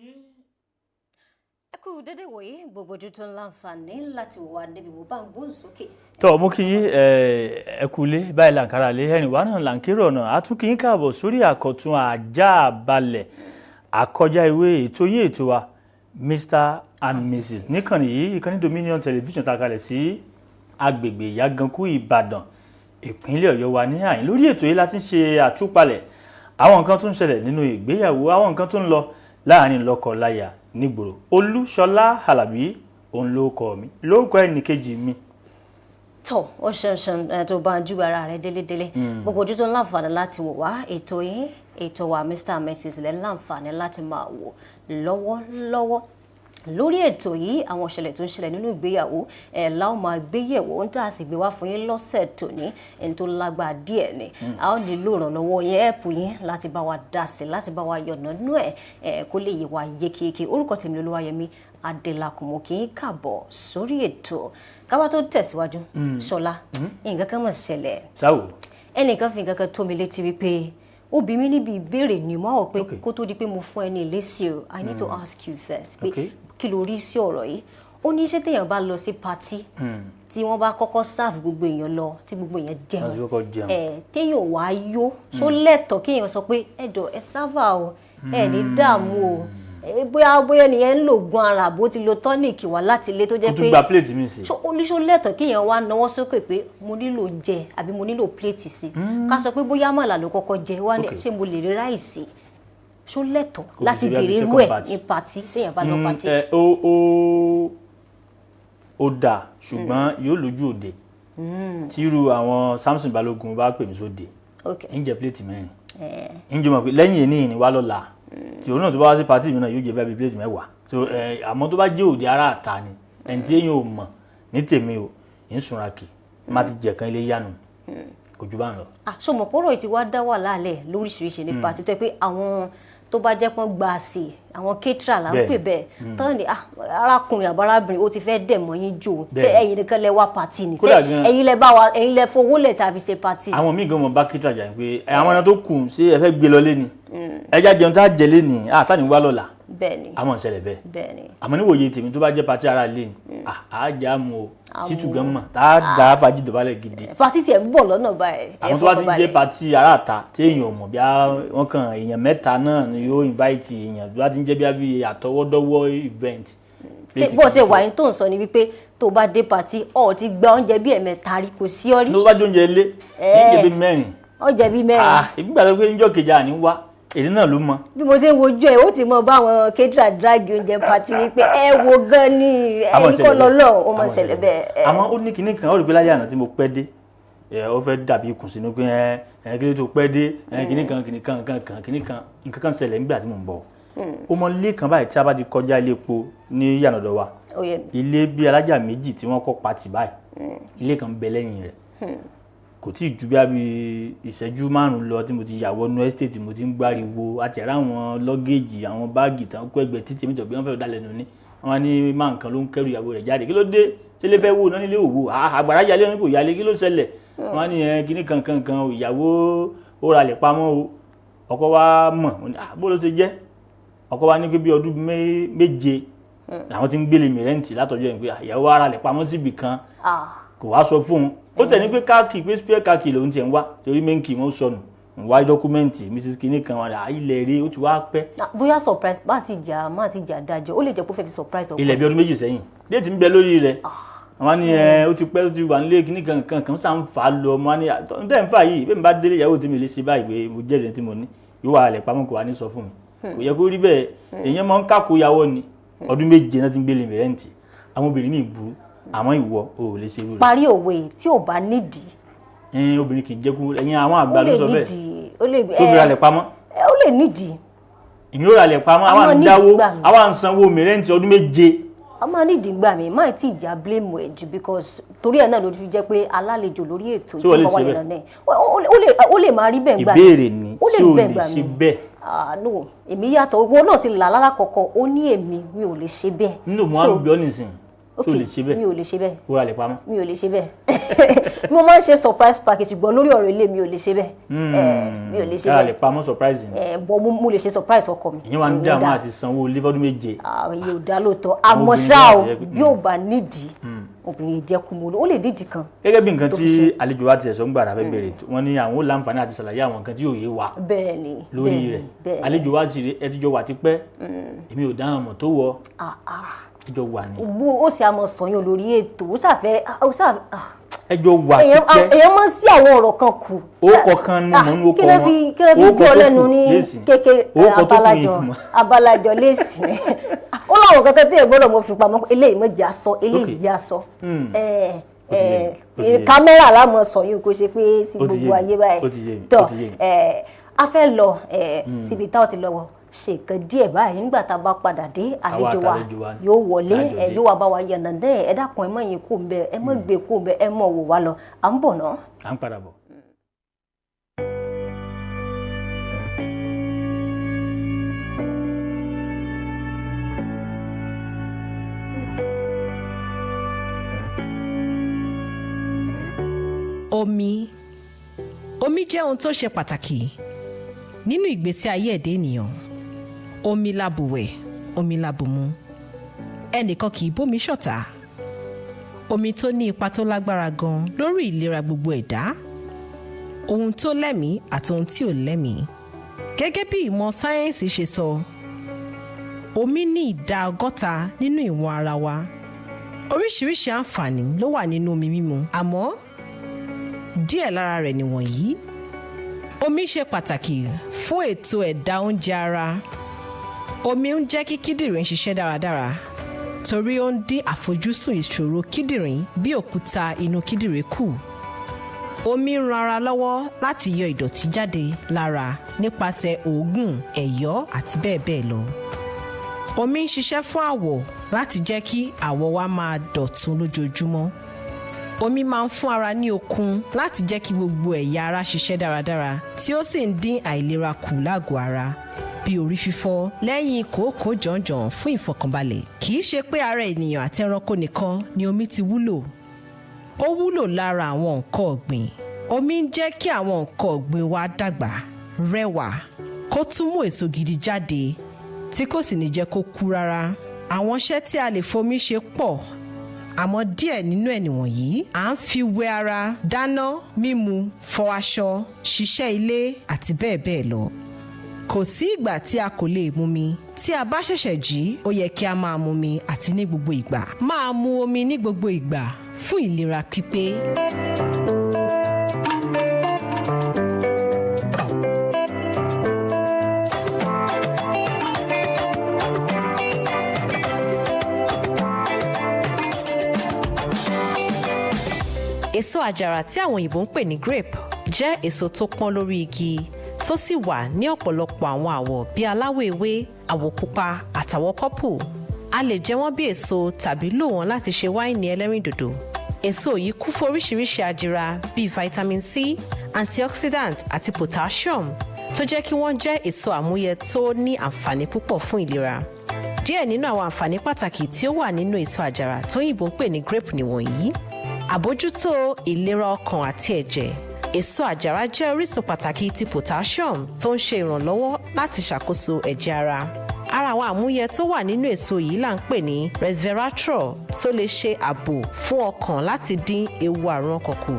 ẹ kú dédé wòye gbogbo ojú tó ń láǹfààní láti wò wá níbi mo bá ń gbóhùn sókè. tó mú kí ẹ kúlé báyìí làǹkárá lé ẹ̀rìn wá náà làǹkérò ọ̀nà àtúnkì yín káàbọ̀ sórí àkọ́tún Àjààbálẹ̀ àkọjá ìwé ètò yín ètò wa Mr and Mrs níkànnì yìí ìkànnì Dominion Television tá a kalẹ̀ sí agbègbè Ìyágankú Ìbàdàn ìpínlẹ̀ Ọ̀yọ́ wa ní àyín lórí ètò yìí láti ń ṣe àtúpalẹ̀ àwọn nǹkan tó ń ṣẹlẹ̀ nínú ìgbéyàwó àwọn nǹkan tó ń lọ láàrin lọ́kọ-láya nígboro. Olúṣọlá Àlàbí òun ló kọ mi lórúkọ ẹnìkejì mi. tọ́ ó ṣanṣan tó bá ń jú ara rẹ̀ délédélé gbogbo ojú tó ń láǹfààní láti wò wá ètò yín ètò wa Mr and Mrs lẹ́ láǹfààní láti máa wò lọ́wọ́lọ́wọ́ lórí ètò yìí àwọn ìṣẹ̀lẹ̀ tó ń ṣẹlẹ̀ nínú ìgbéyàwó la ó máa gbéyẹ̀wò ń tà sí gbé wá fún yín lọ́sẹ̀ tòní ẹni tó lágbára díẹ̀ ni a ó nílò ìrànlọ́wọ́ yẹn ẹ̀pù yín láti bá wa dá sí láti bá wa yọ̀nà nú ẹ̀ kó lè yé wa yékéyéké. Orúkọ tèmi Olúwayẹmí Adélakùn mo kì í kàbọ̀ sórí ètò káwá tó tẹ̀síwájú. Ṣọlá nǹkan kan mọ̀ ṣẹlẹ̀ ẹnìkan fi nǹkan kan tó mi létí wípé òbí mi níbi ìbéèrè ni mo wò pé kó tó di pé mo fún ẹ ní ìlésì o I need to ask you first pé kí ló rí sí ọ̀rọ̀ yìí. Ó ní ṣé téèyàn bá lọ sí patí tí wọ́n bá kọ́kọ́ sáàfù gbogbo èèyàn lọ tí gbogbo èèyàn jẹun téèyàn wá yó ṣó lẹ́tọ̀ọ́ kéèyàn sọ pé ẹ̀dọ̀ ẹ sáfà o ẹ ní dààmú o bóyá nìyẹn ń lò gun ara bó ti lo tọ́nìkì wá láti ilé tó jẹ́ pé ṣó lẹ́tọ̀ọ́ kéèyàn wá náwó sókè pé mo nílò jẹ àbí mo nílò pléètì sí ká sọ pé bóyá màlà ló kọ́kọ́ jẹ wá ní ṣé mo lè rí ráìsì ṣó lẹ́tọ̀ọ́ láti béèrè irú ẹ̀ ní patí téèyàn bá lọ patí. ó dáa ṣùgbọ́n yóò lójú òde tírú àwọn Samson Balógun bá pè mí sóde ń jẹ pléètì mẹ́rin ń jẹ́ mọ̀ pé lẹ́yìn èní ni wá lọ́la tí òun náà tó bá wá sí patí mi náà yóò jẹ bẹ́ẹ̀ bí pléètì mẹ́wàá so àmọ́ tó bá jẹ́ òde ara àta ni ẹni tí èèyàn ò mọ̀ ní tèmi o ń sunra kì má ti jẹ̀ kan ilé yánu kò jù bá ń lọ. àṣọmọ̀ pọ̀rọ̀ yìí ti wá dá wà lálẹ́ lóríṣiríṣi ní patí tó yẹ pé àwọn tó bá jẹ́ pọ́n gba àsè àwọn kétra là ń pè bẹ́ẹ̀ tán ni arákùnrin àbárábìnrin ó ti fẹ́ dẹ̀ mọ́ yín jò ṣé ẹ̀yin nìkan lẹ wá pàtì ni ṣé ẹ̀yin lẹ fowó lẹ̀ tàbí ṣe pàtì. àwọn míì gan mọ bá kétra jà pé àwọn ẹran tó kù ṣé ẹ fẹ́ gbé lọ lé ni ẹja jẹun tá a jẹ lé ni sáà ní wá lọ́la bẹ́ẹ̀ni àmọ́ ìṣẹ̀lẹ̀ bẹ́ẹ̀ àmọ́ níwòye tèmi tó bá jẹ́ pàtì ara lé ni àájà mu o sítú gan mọ̀ tá a dá fàájì dọ̀bálẹ̀ gidi. pàtì tiẹ̀ ń bọ̀ lọ́nà báyìí. àwọn tó bá ti jẹ́ pàtì ara àta tí èèyàn mọ̀ bí wọ́n kàn èèyàn mẹ́ta náà ni yóò invite èèyàn tó bá ti ń jẹ́ bí àtọwọ́dọ́wọ́ event. bó ṣe wà ní tó ń sọ ni wípé tó bá dé pàtì ọ̀ ti gba oúnjẹ bí ẹ̀mẹ́ta rí kò sí ọ rí. tó bá jẹ oúnjẹ lé oúnjẹ bí mẹ́rin. oúnjẹ bí mẹ́rin. ìgbà tó pé níjọ́ kejì àní wá èdè náà ló mọ. bí mo ṣe ń wojú ẹ ó ti mọ báwọn kétra dragi oúnjẹ pàtì wípé ẹ wo gan ni ẹyin kọ́ lọ́lọ́ ó mọ̀ ṣẹlẹ̀ bẹ́ẹ̀. àmọ́ ó ní kinní kan ó rí pé láyé àná tí mo pẹ́ dé ó fẹ́ dàbí ìkùnsínú pé kí ló tó pẹ́ dé kinní kan nǹkan kan ṣẹlẹ̀ nígbà tí mò ń bọ̀. ó mọ ilé kan báyìí tí a bá ti kọjá ilé epo ní yànnàdọ̀ wa ilé bí alájà méjì tí wọ́n kọ́ pàtì báyìí ilé kan bẹ lẹ́yìn rẹ̀ kò tí ì ju bí ìṣẹ́jú márùn-ún lọ tí mo ti yà wọnú ẹ́stéètì mo ti ń gbáriwo àtẹ̀rẹ́ àwọn lọ́gẹ́jì àwọn báàgì tán kó ẹgbẹ́ títí méjì ọ̀gbìn wọn fẹ́ẹ́ dalẹ̀ nù ní wọn ní máa nǹkan ló ń kẹ́rù ìyàwó rẹ̀ jáde kí ló dé ṣé lè fẹ́ wò náà nílé òwò àgbàrá yálé wọn kò yálé kí ló ṣẹlẹ̀ wọn ní kíní kankan ìyàwó ó ra lẹ̀ pamọ́ o ọkọ wa mọ̀ bó ló ṣe jẹ́ ọkọ wa ní pé bí ọdún méje làwọn ti ń gbélé mi rẹ́ǹtì látọjọ́ yẹn pé ìyàwó wa ra lẹ̀ pamọ́ síbì kan kò wá sọ fún un ó tẹ̀ ní pé káàkiri pé spare káàkiri lòun tiẹ̀ ń wá torí mẹ́ǹkì wọn sọnù ń wá dọ́kúmẹ́ǹtì Mrs kinní kan wà ilẹ̀ rí ó ti wá pẹ́. bóyá surprise má ti jà dájọ́ ó lè jẹ́ pé ó fẹ́ fi surprise ọkọ. ilẹ̀ bí ọdún méjì sẹ́yìn déètì ń bẹ lórí rẹ̀ àwọn ni ó ti pẹ́ ó ti wà nílé kinní kan sáà ń fà á lọ ọmọ ní tẹ́ ń fà yìí bẹ́ẹ̀ bá délé ìyàwó tí mi lè ṣe báyìí pé mo jẹ́rìí tí mo ní yóò wà lẹ̀ pamọ́ kò wá ní sọ fún mi kò yẹ kó rí bẹ́ẹ̀ èèyàn máa ń kákòyàwó ni ọdún méje náà ti ń gbélé mi rẹ́ǹtì àwọn obìnrin mi burú àmọ́ ìwọ ò lè ṣe irú rẹ̀. parí òwe tí ò bá nídìí. obìnrin kì í jẹ́ kú ẹ̀yin àwọn àgbà ló sọ bẹ́ẹ̀ tó fi ralẹ̀ pamọ́. ó lè nídìí. ìyẹn ó ralẹ̀ pamọ́ àwọn àǹdáwó àwọn àǹsanwó mìrẹ́ǹtì ọdún méje. a máa nídìí gbà mí máa tí ìjà blame ẹ̀ jù because torí ẹ̀ náà ló fi jẹ́ pé alálejò lórí ètò ìjọba wà nínú náà ó lè máa rí bẹ́ẹ̀ gbà mí. ìbéèrè ni tí ò lè ṣe bẹ́ẹ̀. no èmi yàtọ̀ owó náà ti là lálákọ̀ọ́kọ́ ó ní èmi mi ò lè ṣe bẹ́ẹ̀. nínú mo á gbọ́ nísìnyí tó lè ṣe bẹ́ẹ̀ mi ò lè ṣe bẹ́ẹ̀ wúrà lè pamọ́ mi ò lè ṣe bẹ́ẹ̀ mo máa ń ṣe surprise package ṣùgbọ́n lórí ọ̀rọ̀ ilé mi ò lè ṣe bẹ́ẹ̀ mi ò lè ṣe wúrà bẹ́ẹ̀ lè pamọ́ surprise ni bọ́ mo lè ṣe surprise ọkọ mi ìyẹn wà ń dààmú àti sanwó ilé fọ́dún méje iye ò dá lóòótọ́ àmọ́ ṣá o bí ò bá nídìí obìnrin jẹ́ kúmọ́lú ó lè nídìí kan. gẹ́gẹ́ bí nǹkan tí àlejò wa ti ẹ̀sọ́ ń gbàdá fẹ́ bẹ̀rẹ̀ wọ́n ní àwọn ó láǹfààní àti ṣàlàyé àwọn nǹkan tí yóò yé wa lórí rẹ̀ àlejò wa sì rí ẹ ti jọ wà tipẹ́ èmi ò dáhùn mọ̀ tó wọ ẹjọ wà ní. ó sì àmọ́ sọyún lórí ètò ó ṣàfẹ́ ẹjọ wà tipẹ́ èèyàn máa ń sí àwọn ọ̀rọ̀ kan kù. orúkọ kan ní mọ̀ ní orúkọ wọn kí ló fi jọ lẹ́nu ní kékeré abalajọ léèsì ni ó láwọn kan tẹ́tẹ́ gbọ́dọ̀ mo fi pamọ́ eléyìí mọ̀ jà sọ eléyìí jà sọ kámẹ́rà lámọ̀ sọyún kó ṣe pé sí gbogbo ayé báyìí tọ́ a fẹ́ lọ síbi táwọn ti lọ́wọ́ ṣe nǹkan díẹ̀ báyìí nígbà tá a bá padà dé àlejò wa yóò wọlé yóò wá bá wa yànnà dẹ́ ẹ dákun ẹ mọ̀ yín kó ń bẹ ẹ mọ̀ gbé kó ń bẹ ẹ mọ̀ wò wá lọ à ń bọ̀ ná. à ń padà bọ̀. Omi jẹ́ ohun tó ṣe pàtàkì nínú ìgbésí ayé ẹ̀dá ènìyàn. Omi la bùwẹ̀, omi la bùmu. Ẹnìkan kì í bómi ṣọ̀tá. Omi tó ní ipa tó lágbára gan lórí ìlera gbogbo ẹ̀dá. Ohun tó lẹ́mìí àti ohun tí ò lẹ́mìí. Gẹ́gẹ́ bí ìmọ̀ sáyẹ́ǹsì ṣe sọ, omi ní ìdá 60 nínú ìwọ̀n ara wa. Oríṣiríṣi àǹfààní ló wà nínú omi mímu, àmọ́ díẹ̀ lára rẹ̀ nìwọ̀nyí. Omi ṣe pàtàkì fún ètò ẹ̀dá oúnjẹ ara. Omi ń jẹ́ kí kíndìnrín ṣiṣẹ́ dáradára torí ó ń dín àfojúsùn ìṣòro kíndìnrín bí òkúta inú kíndìnrín kù. Omi ń ran ara lọ́wọ́ láti yọ ìdọ̀tí jáde lára nípasẹ̀ òógùn, ẹ̀yọ́ àti bẹ́ẹ̀ bẹ́ẹ̀ lọ. Omi ń ṣiṣẹ́ fún àwọ̀ láti jẹ́ kí àwọ̀ wa máa dọ̀tun lójoojúmọ́. Omi máa ń fún ara ní okun láti jẹ́ kí gbogbo ẹ̀yà ara ṣiṣẹ́ dáradára tí ó sì ń dín àìlera kù lágọ̀ọ́ ara bí orí fífọ́ lẹ́yìn kòókòó jọ̀ǹjọ̀ǹ fún ìfọ̀kànbalẹ̀. Kì í ṣe pé ara ènìyàn àti ẹranko nìkan ni omi ti wúlò. Ó wúlò lára àwọn nǹkan ọ̀gbìn. Omi ń jẹ́ kí àwọn nǹkan ọ̀gbìn wa dàgbà, rẹwà, kó tún mú èso gidi jáde tí kò sì ní jẹ́ kó kú rárá. Àwọn iṣẹ́ tí a lè fomi ṣe pọ̀, àmọ́ díẹ̀ nínú ẹ̀ nìwọ̀nyí. À ń fi wẹ ara, dáná, mímu, fọ aṣọ, ṣiṣẹ́ ilé àti bẹ́ẹ̀ bẹ́ẹ̀ lọ. Kò sí ìgbà tí a kò lè mumi. Tí a bá ṣẹ̀ṣẹ̀ jí, ó yẹ kí a máa mumi àti ní gbogbo ìgbà. Máa mu omi ní gbogbo ìgbà fún ìlera pípé. Èso àjàrà tí àwọn òyìnbó ń pè ní grape jẹ́ èso tó pọ́n lórí igi tó sì wà ní ọ̀pọ̀lọpọ̀ àwọn àwọ̀ bíi aláwọ̀ ewé, àwọ̀ pupa àtàwọ̀ purple. A lè jẹ wọ́n bí èso tàbí lò wọ́n láti ṣe wáìnì ẹlẹ́rìndòdò. Èso yìí kún fún oríṣiríṣi àjìrà bíi vitamin C, antioxidant àti potassium tó jẹ́ kí wọ́n jẹ́ èso àmúyẹ tó ní àǹfààní púpọ̀ fún ìlera. Díẹ̀ nínú àwọn àǹfààní pàtàkì tí ó wà nínú èso àjàrà tóyìnbó ń pè ní grape nìwọ̀nyí. Àbójútó ìlera ọkàn àti ẹ̀jẹ̀. Èso àjàrà jẹ́ orísun pàtàkì ti potassium tó ń ṣe ìrànlọ́wọ́ láti ṣàkóso ẹ̀jẹ̀ ara. Ara àwọn àmúyẹ tó wà nínú èso yìí là ń pè ní resveratrol tó lè ṣe ààbò fún ọkàn láti dín ewu àrùn ọkàn kù.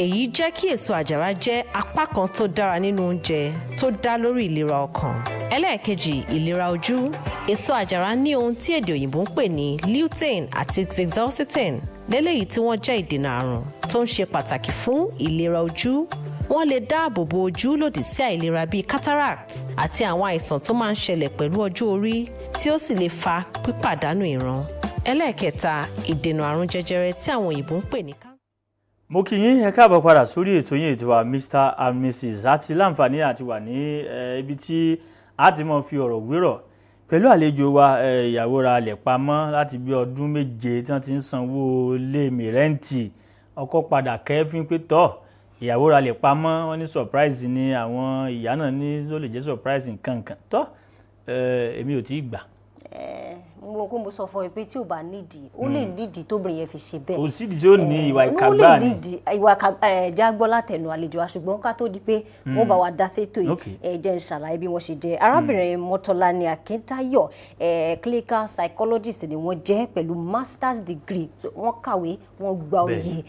Èyí jẹ́ kí èso àjàrà jẹ́ apá kan tó dára nínú oúnjẹ tó dá lórí ìlera ọkàn. Ẹlẹ́ẹ̀kejì, ìlera ojú. Èso àjàrà ní ohun tí èdè òyìnbó ń pè ní lutein àti zeaxanthin lélẹ́yìí tí wọ́n jẹ́ ìdènà àrùn tó ń ṣe pàtàkì fún ìlera ojú. Wọ́n lè dáàbò bo ojú lòdì sí àìlera bíi cataract àti àwọn àìsàn tó máa ń ṣẹlẹ̀ pẹ̀lú ọjọ́ orí tí ó sì lè fa pípàdánù ìran. Ẹlẹ́ẹ̀kẹta, ìdènà àrùn jẹjẹrẹ tí àwọn òyìnbó ń pè ní cancer. Mo kí yín ẹ káàbọ̀ padà sórí ètò yín ètò wa Mr and Mrs àti láǹfààní àti wà ní ibi tí a ti mọ̀ fi ọ̀rọ̀ wérọ̀ pẹ̀lú àlejò wa ìyàwó ra lẹ̀ pamọ́ láti bí ọdún 7 tí wọ́n ti ń sanwó ilé mìrẹ́ǹtì. Ọkọ padà kẹ́fín pé tọ́ ìyàwó ra lẹ̀ pamọ́, wọ́n ní surprise ni àwọn ìyá náà ní ó lè jẹ́ surprise nǹkan tọ́ èmi ò tí ì gbà. mo kó mo sọ fún ẹ pé tí ò bá nídìí ó lè nídìí tóbìnrin yẹn fi ṣe bẹ́ẹ̀. kò sídìí tí ó ní ìwà ìkàgbá ni. ó lè nídìí ìwà ẹ̀já gbọ́ látẹnu àlejò wa ṣùgbọ́n ká tó di pé wọ́n bá wa dá sétò yìí jẹ́ ń ṣàlàyé bí wọ́n ṣe jẹ́. arábìnrin Mọ́tọ́láni Akíntayọ̀ clinical psychologist ni wọ́n jẹ́ pẹ̀lú masters degree wọ́n kàwé wọ́n gba oyè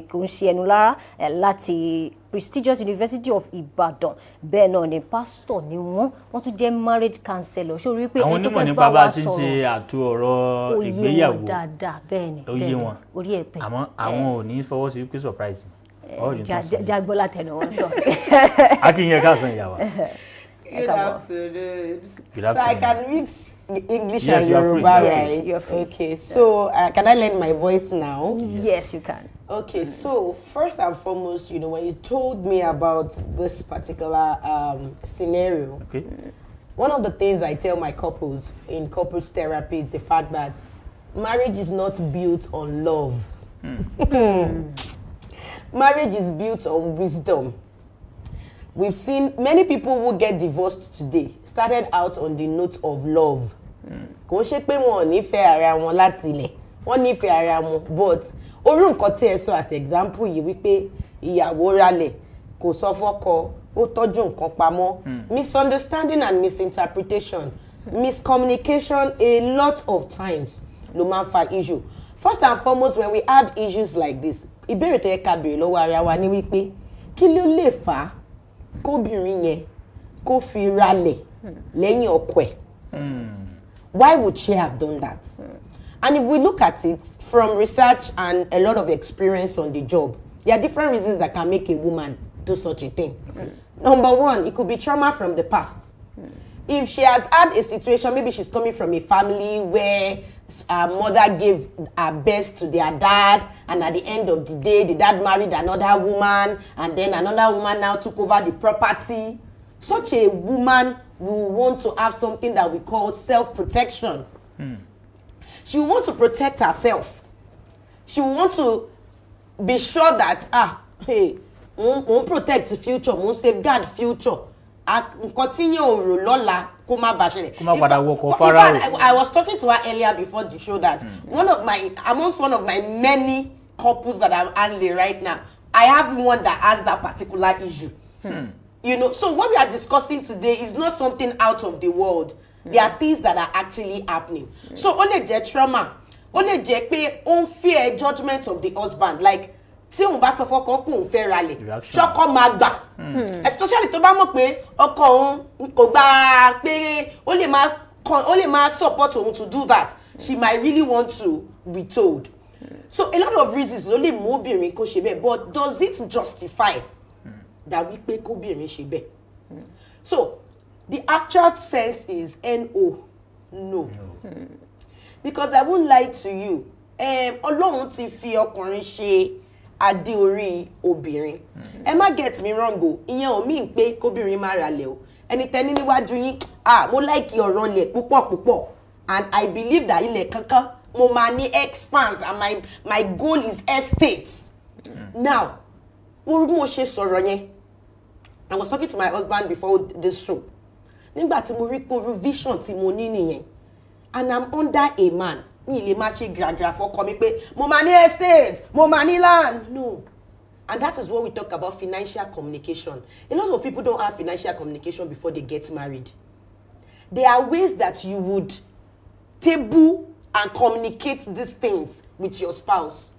kò ń ṣe ẹnu lára láti prestigious University of Ibadan. Bẹ́ẹ̀ náà ni pastor ni wọ́n tún jẹ́ marriage counselor ṣó rí pé àwọn onímọ̀ nípa bá a ṣe ń ṣe àtò ọ̀rọ̀ ìgbéyàwó oyè wọn dáadáa bẹ́ẹ̀ ni oyè wọn orí ẹ̀ pẹ́ àmọ́ àwọn ò ní fọwọ́ sí pé surprise jágbọ́lá tẹnu wọn tán. akínyẹ káàsán ìyá wa. Good afternoon. Good So I afternoon. can mix English Yes, and you are free. Yoruba, Yes, right? you're free. Okay, so can I lend my voice now? Yes, you can. Okay, so first and foremost, when you told me about this particular scenario, Okay. one of the things I tell my couples in couples therapy is the fact that marriage is not built on love. Marriage is built on wisdom. We've seen many people who get divorced today started out on the note of love. Kò ṣe pé wọn ò nífẹ̀ẹ́ ara wọn láti ilẹ̀, wọ́n nífẹ̀ẹ́ ara wọn, but orí nǹkan tí ẹ sọ as example yìí wípé ìyàwó ralẹ̀ kò sọ fọ́kọ ó tọ́jú nǹkan pamọ́, misunderstanding and misinterpretation, miscommunication a lot of times ló máa ń fa issue. First and foremost, when we have issues like this, ìbéèrè tó yẹ ká béèrè lọ́wọ́ ara wa ni wípé kí ló lè fà á kóbìnrin yẹn kó fi ralẹ̀ lẹ́yìn ọkọ ẹ̀? Why would she have done that? And if we look at it from research and a lot of experience on the job, there are different reasons that can make a woman do such a thing. Number one, it could be trauma from the past. If she has had a situation, maybe she's coming from a family where her mother gave her best to their dad, and at the end of the day, the dad married another woman, and then another woman now took over the property. Such a woman will want to have something that we call self-protection. She will want to protect herself. She will want to be sure that, hey, won't protect the future, won't safeguard future. Continue lola kuma bashele. I was talking to her earlier before the show that amongst one of my many couples that I'm handling right now, I have one that has that particular issue. So what we are discussing today is not something out of the world. There are things that are actually happening. So only trauma, only pé on fear judgment of the husband, like tí òun bá sọ fọ́kọ pé òun fẹ́ ralẹ̀ ṣọ́kọ máa gbà, especially tó bá mọ̀ pé ọkọ òun kò gbà pé ó lè máa support òun to do that, she might really want to be told. So a lot of reasons ló lè mú obìnrin kó ṣe bẹ́ẹ̀, but does it justify that wípé kóbìnrin ṣe bẹ́ẹ̀? So the actual sense is no. Because I won't lie to you, Ọlọ́run ti fi ọkùnrin ṣe adé orí obìnrin. Ẹ má get me wrong o, ìyẹn ò mean pé kóbìnrin má ralẹ̀ o. Ẹni tẹ́ni níwájú yín, mo like ọ̀rọ̀ ilẹ̀ púpọ̀, and I believe that ilẹ̀ kankan mo máa ní expanse, and my goal is estate. Now, mo ṣe sọ̀rọ̀ yẹn, I was talking to my husband before this show. Nígbà tí mo rí pé vision tí mo ní nìyẹn, and I'm under a man, mi lè má ṣe graduate fọ́kọ mi pé mo máa ní estate, mo máa ní land. No. And that is what we talk about financial communication. A lot of people don't have financial communication before they get married. There are ways that you would table and communicate these things with your spouse.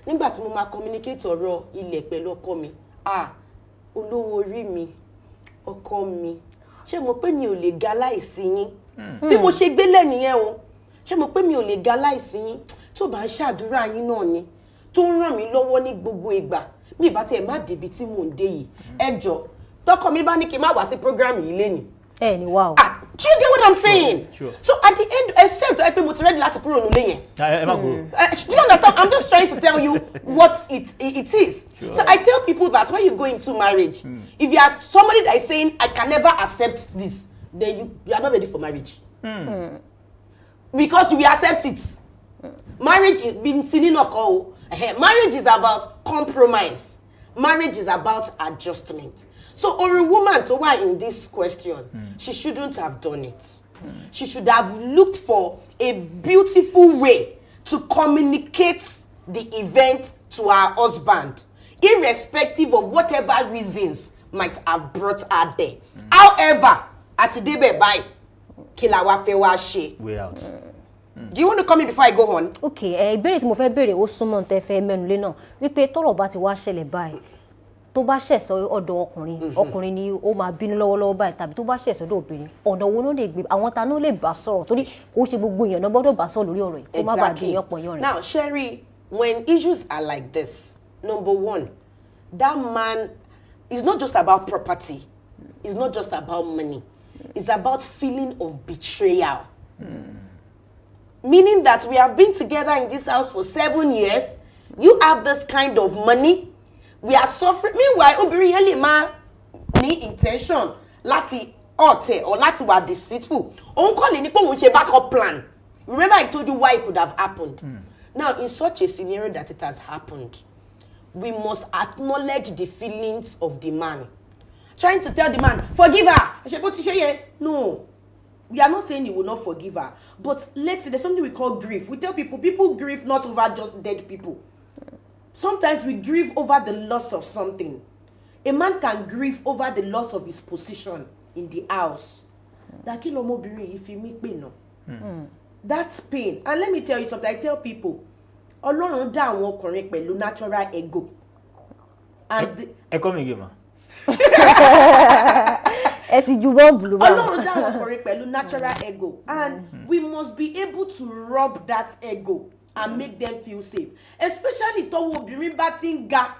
Nígbà tí mo máa communicate ọ̀rọ̀ ilẹ̀ pẹ̀lú ọkọ mi, olówó orí mi, ọkọ mi, ṣé mo pé mi ò lè ga láìsí yín? Bí mo ṣe gbélé nìyẹn o. Ṣé mo pé mi ò lè ga láìsí yín? Tó bá ń ṣàdúrà yín náà ni, tó ń ràn mí lọ́wọ́ ní gbogbo ìgbà. Mi bá tiẹ̀ má débi tí mò ń dé yìí. Ẹ jọ̀ọ́, tọkọ mi bá ní kí n má wá sí program yìí lénìí. Wow. Do you get what I'm saying? Sure. So at the end, except I pay mo ti ready láti kúrò nílé yẹn. ẹ má kúrò. Do you understand? I'm just trying to tell you what it is. Sure. So I tell people that when you go into marriage, if you are somebody that is saying, I can never accept this, then you are not ready for marriage. Because you will accept it. Marriage is about compromise. Marriage is about adjustment. So or a woman to why in this question, she shouldn't have done it. She should have looked for a beautiful way to communicate the event to her husband, irrespective of whatever reasons might have brought her there. However, at the day by Kilawa Fewa way out. Do you want to come in before I go on? Okay, ìbéèrè tí mo fẹ́ béèrè ó súnmọ́ tẹ́ fẹ́ mẹ́nu lé náà wípé tọ́rọ̀ bá ti wá ṣẹlẹ̀ báyìí tó bá ṣẹ̀sọ́ ọ̀dọ̀ ọkùnrin ni ó máa bínú lọ́wọ́lọ́wọ́ báyìí tàbí tó bá ṣẹ̀sọ́ ọ̀dọ̀ obìnrin ọ̀nà wo ló lè gbé àwọn ta ló lè bá sọ̀rọ̀ torí kò ṣe gbogbo èèyàn náà gbọ́dọ̀ bá sọ̀rọ̀ lórí ọ̀rọ̀ yìí kó má bàa di ìyànpọ̀ yàn rẹ̀. Now, Sherry, when issues are like this, number one, that man is not just about property. It's not just about money. It's about feeling of betrayal. Meaning that we have been together in this house for 7 years. You have this kind of money. We are suffering. Meanwhile, obìnrin yẹn lè máa ní intention láti ọ̀tẹ̀ or láti wà deceitful. Òun kọ́ lè ní pé òun ṣe backup plan. Remember I told you why it could have happened. Now, in such a scenario that it has happened, we must acknowledge the feelings of the man. Trying to tell the man, forgive her. No. We are not saying you will not forgive her. But let's say there's something we call grief. We tell people grieve not over just dead people. Sometimes we grieve over the loss of something. A man can grieve over the loss of his position in the house. That's pain. And let me tell you something. I tell people, Ọlọ́run dá àwọn ọkùnrin pẹ̀lú natural ego. And Come again, ma. Ọlọ́run dá àwọn ọkùnrin pẹ̀lú natural ego. And we must be able to rub that ego and make them feel safe. Especially tọ́wọ́ obìnrin bá ti ń ga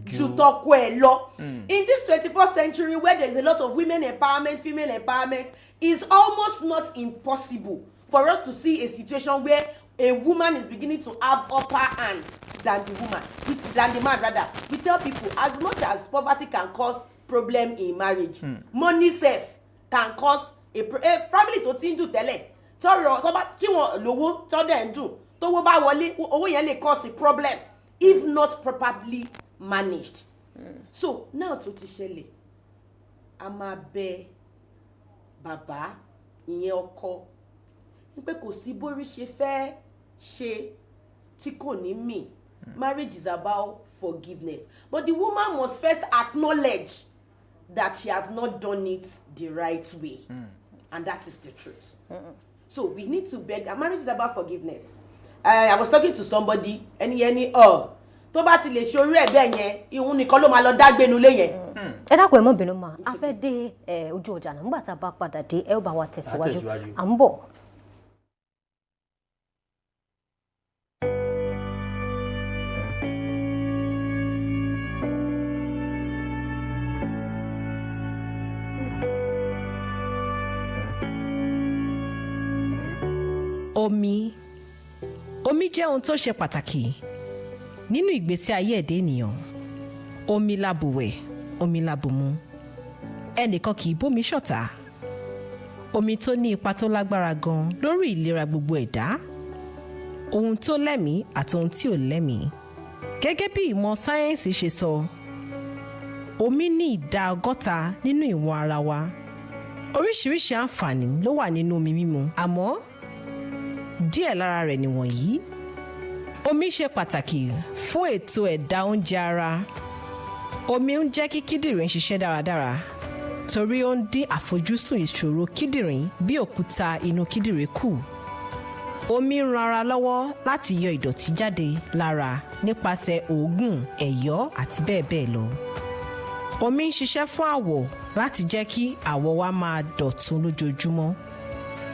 ju tọkọ ẹ̀ lọ. In this 21st century where there is a lot of women empowerment, female empowerment, it's almost not impossible for us to see a situation where a woman is beginning to have upper hand than the man rather. We tell people as much as poverty can cause problem in marriage, money self can cause a family tó ti ń dùn tẹ́lẹ̀ tọ́rọ̀ tó bá tí wọ́n lówó tó dẹ̀ ń dùn tówó bá wọlé owó yẹn lè cause a problem if not properly managed. So now tó ti ṣẹlẹ̀ a máa bẹ bàbá ìyẹn ọkọ pé kò sí bórí ṣe fẹ́ ṣe tí kò ní mì. Marriage is about forgiveness, but the woman must first acknowledge that she has not done it the right way, and that is the truth. So we need to beg. And marriage is about forgiveness. I was talking to somebody tó bá ti lè ṣe orí ẹ̀ bẹ́ẹ̀ yẹn ìhun nìkan ló máa lọ dágbénu lé yẹn. Ẹ dákun ẹ mọ́ bínú mà a fẹ́ dé ojú ọjà náà nígbà tá a bá padà dé ẹ ó bá wa tẹ̀síwájú à ń bọ̀. Omi jẹ́ ohun tó ṣe pàtàkì nínú ìgbésí ayé ẹ̀dá ènìyàn. Omi labùwẹ̀, omi labùmu. Ẹnìkan kì í bómi ṣọ̀tá. Omi tó ní ipa tó lágbára gan lórí ìlera gbogbo ẹ̀dá. Ohun tó lẹ́mìí àti ohun tí ò lẹ́mìí. Gẹ́gẹ́ bí ìmọ̀ sáyẹ́ǹsì ṣe sọ, omi ní ìdá 60 nínú ìwọ̀n ara wa. Oríṣiríṣi àǹfààní ló wà nínú omi mímu, àmọ́ díẹ̀ lára rẹ̀ nìwọ̀nyí. Omi ṣe pàtàkì fún ètò ẹ̀dá oúnjẹ ara. Omi ń jẹ́ kí kíndìnrín ṣiṣẹ́ dáradára torí ó ń dín àfojúsùn ìṣòro kíndìnrín bí òkúta inú kíndìnrín kù. Omi ń ran ara lọ́wọ́ láti yọ ìdọ̀tí jáde lára nípasẹ̀ òógùn, ẹ̀yọ́ àti bẹ́ẹ̀ bẹ́ẹ̀ lọ. Omi ń ṣiṣẹ́ fún àwọ̀ láti jẹ́ kí àwọ̀ wa máa dọ̀tun lójoojúmọ́.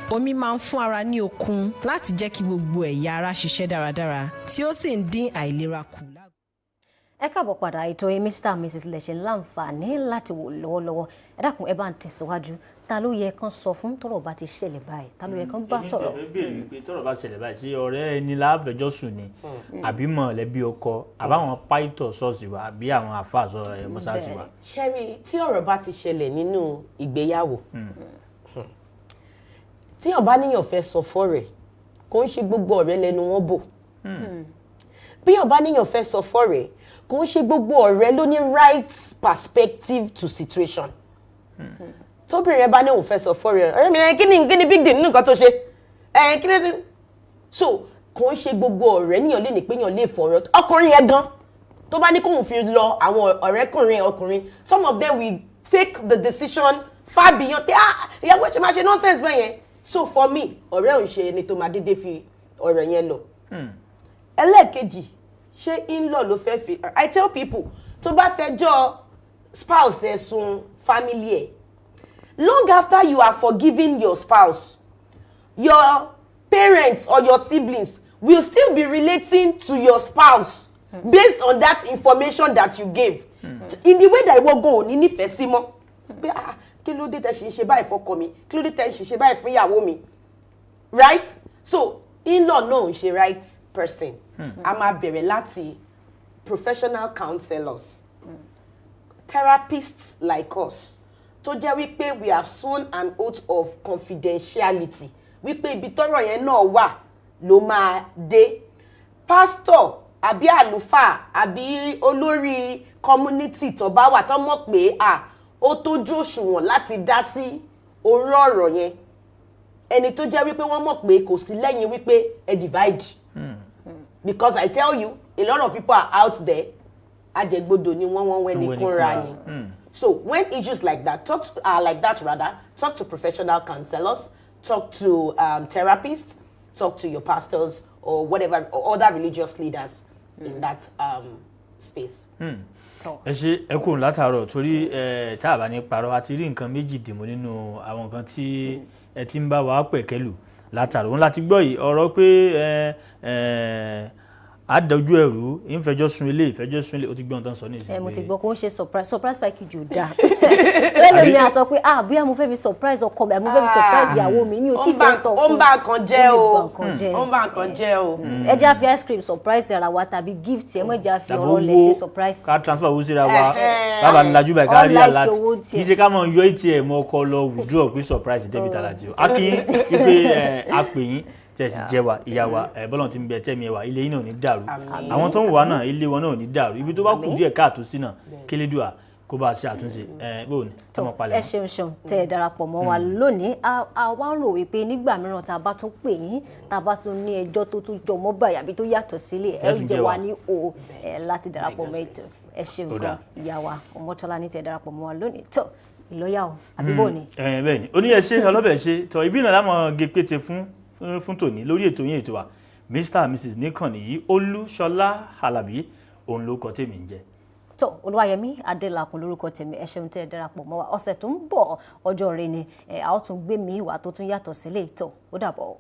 Omi máa ń fún ara ní okun láti jẹ́ kí gbogbo ẹ̀yà ara ṣiṣẹ́ dáradára tí ó sì ń dín àìlera kù. Ẹ káàbọ̀ padà ètò Mr and Mrs lẹ̀ṣẹ̀ láǹfààní láti wò lọ́wọ́lọ́wọ́. Ẹ dákun ẹ bá ń tẹ̀síwájú. Ta ló yẹ kán sọ fún tọ́rọ̀ bá ti ṣẹlẹ̀ báyìí? Ta ló yẹ kán bá sọ̀rọ̀? Tọ́rọ̀ bá ṣẹlẹ̀ báyìí ṣé ọ̀rẹ́ ẹni láfẹjọ́ sùn ni àbí mọ̀lẹ́bí ọkọ àbáwọn pàìtọ̀ ṣọ́ọ̀ṣì wa àbí àwọn àfáàsọ mọ́sáàsì wa. Sherry, tí ọ̀rọ̀ bá ti ṣẹlẹ̀ nínú ìgbéyàwó tí ó bá níyàn fẹ́ sọ fọ́rẹ̀ kò ń ṣe gbogbo ọ̀rẹ́ lẹ́nu wọn bò. Bí ó bá níyàn fẹ́ sọ fọ́rẹ̀ kò ń ṣe gbogbo ọ̀rẹ́ ló ní right perspective to situation. tóbìnrin ẹ bá ní òun fẹ́ sọ fọ́rẹ́ ọ̀rẹ́ mi kí ni big deal nínú nǹkan tó ṣe kí ni so kò ń ṣe gbogbo ọ̀rẹ́ níyàn lè ní pé yàn lè fọ̀rọ̀ ọkùnrin yẹn gan tó bá ní kóun fi lọ àwọn ọ̀rẹ́kùnrin ọkùnrin some of them will take the decision far beyond pé ìyàwó ẹ̀ ṣe máa ṣe nonsense bẹ́ẹ̀ yẹn so for me ọ̀rẹ́ ò ń ṣe ẹni tó máa dédé fi ọ̀rẹ́ yẹn lọ. ẹlẹ́ẹ̀kejì ṣé in-law ló fẹ́ fi I tell people tó bá fẹjọ́ spouse ẹ̀ sùn family ẹ̀ long after you are forgiving your spouse your parents or your siblings will still be relating to your spouse based on that information that you gave in the way that ìwọ go ní nífẹ̀ẹ́ sí mọ́ pé kí ló dé tẹ́ ṣe ń ṣe báyìí fọ́kọ mi kí ló dé tẹ́ ṣe báyìí fún ìyàwó mi right so in-law náà ń ṣe right person a máa bẹ̀rẹ̀ láti professional counselors therapists like us tó jẹ́ wípé we have sworn an oath of confidentiality wípé ibi tọ́rọ̀ yẹn náà wà ló máa dé pastor àbí àlùfáà àbí olórí community tó bá wà tó mọ̀ pé ó tójú òṣùwọ̀n láti dá sí orí ọ̀rọ̀ yẹn ẹni tó jẹ́ wípé wọ́n mọ̀ pé kò sí lẹ́yìn wípé ẹ divide because I tell you a lot of people are out there ajẹgbodò ni wọ́n wẹ́ ní kúnra ni so when issues like that talk to professional counselors talk to therapists talk to your pastors or whatever or other religious leaders in that space. ẹ ṣe ẹ kúrò látàárọ̀ torí tá a bá ní parọ́ àti rí nǹkan méjì dìmú nínú àwọn nǹkan tí ẹ ti ń bá wa pẹ̀kẹ́lù látàárọ̀ òun láti gbọ́ yìí ọ̀rọ̀ pé àdójú ẹ̀rú ìfẹjọ́ sun ilé ó ti gbé ohun tó ń sọ ní ìsìn. mo ti gbọ́ kó ń ṣe surprise package ò dáa lẹ́nu mi à sọ pé bóyá mo fẹ́ fi surprise ọkọ mi àbí mo fẹ́ fi surprise ìyàwó mi mi ò tí fẹ́ sọ fún ó ń bá nǹkan jẹ́ o ẹ jẹ́ àfi ice cream surprise ara wa tàbí gift ẹ mọ̀ jẹ́ àfi ọ̀rọ̀ lẹ̀ ṣe surprise. ká transfer owó síra wa bàbá mi lajú báyìí ká rí àlá kì í ṣe ká mọ̀ yọ ATM ọkọ lọ withdraw pé surprise debit alájí o a kì í pé a pè yín tẹ̀sí jẹ́ wa ìyá wa bọ́lọ̀ tí ń bẹ tẹ́mi ẹwà ilé yín náà ò ní dàrú àwọn tó ń wà náà ilé wọn náà ò ní dàrú ibi tó bá kù díẹ̀ káàtó sí náà kélédùà kó bá ṣe àtúnṣe bóò ní tọmọ palẹ̀. ẹ ṣeun tẹ́ ẹ darapọ̀ mọ́ wa lónìí a wá ń rò wípé nígbà mìíràn tá a bá tún pè yín tá a bá tún ní ẹjọ́ tó tún jọ mọ́ báyìí àbí tó yàtọ̀ sílé ẹ jẹ́ wa ní o láti darapọ̀ mọ́ ètò ẹ ṣeun gan ìyá wa Ọmọ́tọ́lá ní tẹ́ ẹ darapọ̀ mọ́ wa lónìí tó ìlọ́yà o àbí bò ní. bẹ́ẹ̀ ni oníyẹ̀ṣe ọlọ́bẹ̀ ṣe tọ ibi náà láwọn gé pété fún tòní lórí ètò yín ètò wa Mr and Mrs níkànnì yìí Olúṣọlá Alábí òun ló kọ tèmi ń jẹ. tó Olúwayẹmí Adélakùn lórúkọ tèmi ẹ ṣeun tẹ́ ẹ darapọ̀ mọ́ wa ọ̀sẹ̀ tó ń bọ̀ ọjọ́ rẹ ni a ó tún gbé mi ìwà tó tún yàtọ̀ sílé tó ó dàbọ̀.